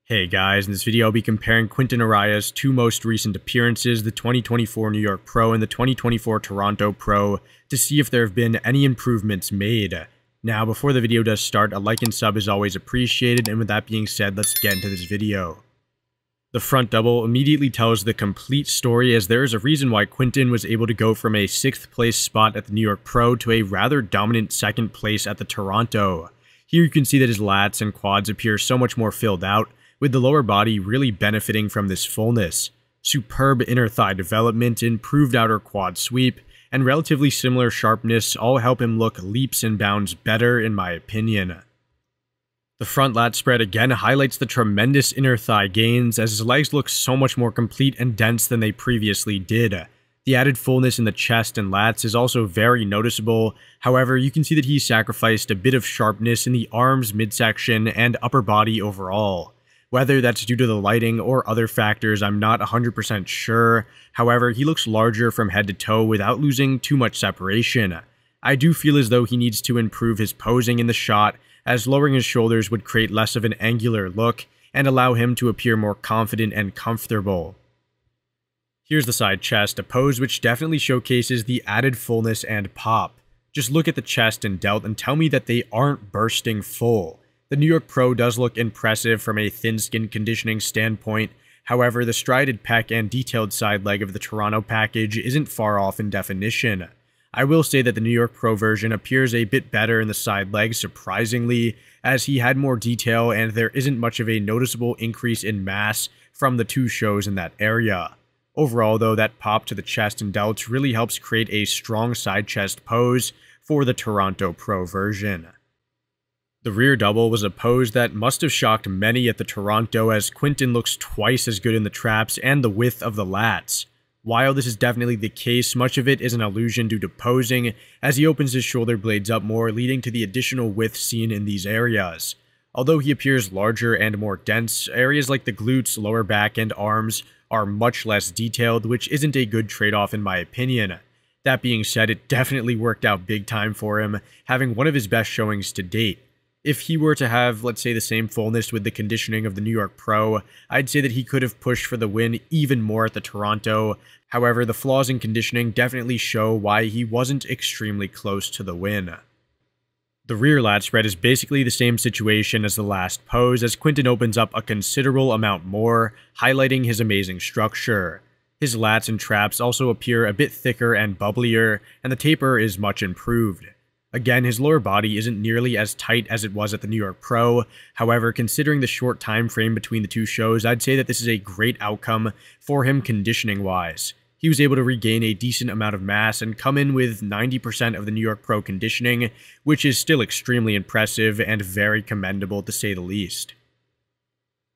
Hey guys, in this video I'll be comparing Quinton Eriya's two most recent appearances, the 2024 New York Pro and the 2024 Toronto Pro, to see if there have been any improvements made. Now, before the video does start, a like and sub is always appreciated, and with that being said, let's get into this video. The front double immediately tells the complete story, as there is a reason why Quinton was able to go from a 6th place spot at the New York Pro to a rather dominant 2nd place at the Toronto. Here you can see that his lats and quads appear so much more filled out, with the lower body really benefiting from this fullness. Superb inner thigh development, improved outer quad sweep, and relatively similar sharpness all help him look leaps and bounds better in my opinion. The front lat spread again highlights the tremendous inner thigh gains, as his legs look so much more complete and dense than they previously did. The added fullness in the chest and lats is also very noticeable. However, you can see that he sacrificed a bit of sharpness in the arms, midsection, and upper body overall. Whether that's due to the lighting or other factors, I'm not 100% sure. However, he looks larger from head to toe without losing too much separation. I do feel as though he needs to improve his posing in the shot, as lowering his shoulders would create less of an angular look and allow him to appear more confident and comfortable. Here's the side chest, a pose which definitely showcases the added fullness and pop. Just look at the chest and delt and tell me that they aren't bursting full. The New York Pro does look impressive from a thin skin conditioning standpoint. However, the strided pec and detailed side leg of the Toronto package isn't far off in definition. I will say that the New York Pro version appears a bit better in the side legs, surprisingly, as he had more detail and there isn't much of a noticeable increase in mass from the two shows in that area. Overall though, that pop to the chest and delts really helps create a strong side chest pose for the Toronto Pro version. The rear double was a pose that must have shocked many at the Toronto, as Quinton looks twice as good in the traps and the width of the lats. While this is definitely the case, much of it is an illusion due to posing, as he opens his shoulder blades up more, leading to the additional width seen in these areas. Although he appears larger and more dense, areas like the glutes, lower back, and arms are much less detailed, which isn't a good trade-off in my opinion. That being said, it definitely worked out big time for him, having one of his best showings to date. If he were to have, let's say, the same fullness with the conditioning of the New York Pro, I'd say that he could have pushed for the win even more at the Toronto. However, the flaws in conditioning definitely show why he wasn't extremely close to the win. The rear lat spread is basically the same situation as the last pose, as Quinton opens up a considerable amount more, highlighting his amazing structure. His lats and traps also appear a bit thicker and bubblier, and the taper is much improved. Again, his lower body isn't nearly as tight as it was at the New York Pro. However, considering the short time frame between the two shows, I'd say that this is a great outcome for him conditioning-wise. He was able to regain a decent amount of mass and come in with 90% of the New York Pro conditioning, which is still extremely impressive and very commendable to say the least.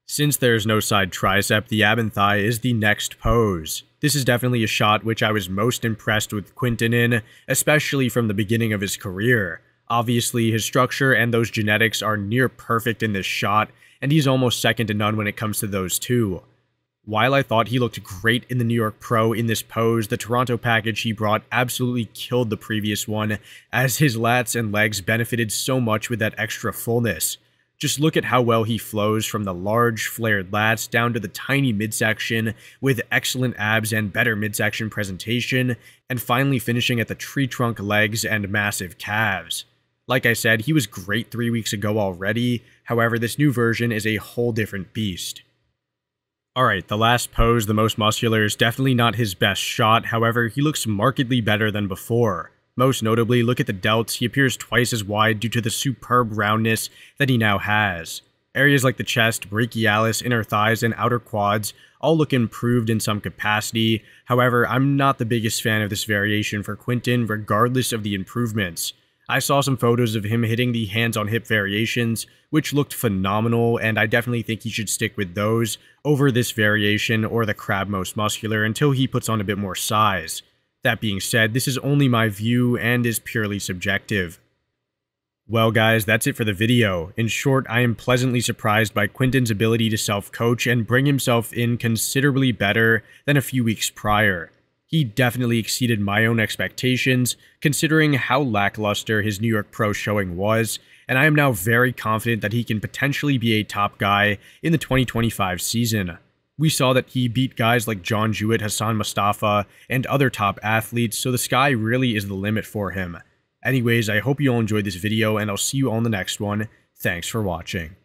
Since there's no side tricep, the ab and thigh is the next pose. This is definitely a shot which I was most impressed with Quinton in, especially from the beginning of his career. Obviously, his structure and those genetics are near perfect in this shot, and he's almost second to none when it comes to those two. While I thought he looked great in the New York Pro in this pose, the Toronto package he brought absolutely killed the previous one, as his lats and legs benefited so much with that extra fullness. Just look at how well he flows from the large, flared lats down to the tiny midsection with excellent abs and better midsection presentation, and finally finishing at the tree trunk legs and massive calves. Like I said, he was great 3 weeks ago already, however this new version is a whole different beast. Alright, the last pose, the most muscular, is definitely not his best shot, however he looks markedly better than before. Most notably, look at the delts, he appears twice as wide due to the superb roundness that he now has. Areas like the chest, brachialis, inner thighs, and outer quads all look improved in some capacity. However, I'm not the biggest fan of this variation for Quinton, regardless of the improvements. I saw some photos of him hitting the hands-on-hip variations, which looked phenomenal, and I definitely think he should stick with those over this variation or the crab most muscular until he puts on a bit more size. That being said, this is only my view and is purely subjective. Well guys, that's it for the video. In short, I am pleasantly surprised by Quinton's ability to self-coach and bring himself in considerably better than a few weeks prior. He definitely exceeded my own expectations, considering how lackluster his New York Pro showing was, and I am now very confident that he can potentially be a top guy in the 2025 season. We saw that he beat guys like John Jewett, Hassan Mustafa, and other top athletes, so the sky really is the limit for him. Anyways, I hope you all enjoyed this video, and I'll see you on the next one. Thanks for watching.